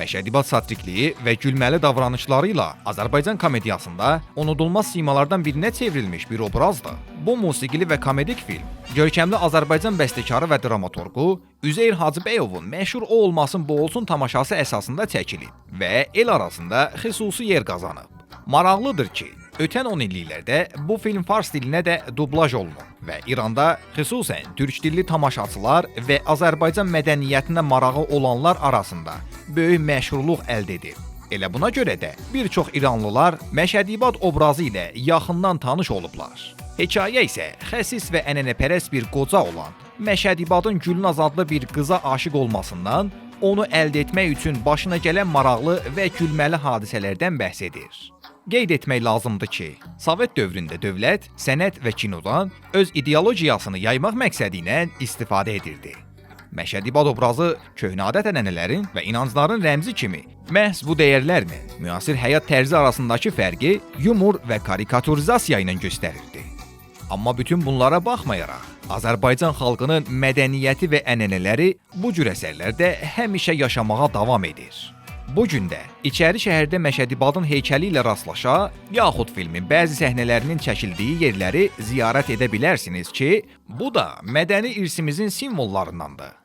Məşədibat satirikliyi və gülməli davranışlarıyla Azərbaycan komediyasında unudulmaz simalardan birinə çevrilmiş bir obrazdır. Bu musiqili və komedik film görkəmli Azərbaycan bəstəkarı və dramaturqu Üzeyir Hacıbəyovun məşhur O Olmasın Bu Olsun tamaşası əsasında çəkilib və el arasında xüsusi yer qazanıb. Maraqlıdır ki, ötən 10 illiklərdə bu film fars dilinə də dublaj olunub və İranda xüsusən türk dilli tamaşaçılar və Azərbaycan mədəniyyətinə marağı olanlar arasında böyük məşhurluq əldə edib. Elə buna görə də bir çox İranlılar Məşədibat obrazı ilə yaxından tanış olublar. Hekayə isə xəsis və ənənəpərəst bir qoca olan Məşədibadın Gülnaz adlı bir qıza aşiq olmasından, onu əldə etmək üçün başına gələn maraqlı və gülməli hadisələrdən bəhs edir. Qeyd etmək lazımdır ki, Sovet dövründə dövlət, sənət və kinodan öz ideologiyasını yaymaq məqsədi ilə istifadə edirdi. Məşədibad obrazı köhnə adət-ənənələrin və inancların rəmzi kimi məhz bu dəyərlərlə müasir həyat tərzi arasındakı fərqi yumor və karikaturizasiya ilə göstərirdi. Amma bütün bunlara baxmayaraq, Azərbaycan xalqının mədəniyyəti və ənənələri bu cür əsərlərdə həmişə yaşamağa davam edir. Bu gün də İçəri şəhərdə Məşədibadın heykəli ilə rastlaşa, yaxud filmin bəzi səhnələrinin çəkildiyi yerləri ziyarət edə bilərsiniz ki, bu da mədəni irsimizin simvollarındandır.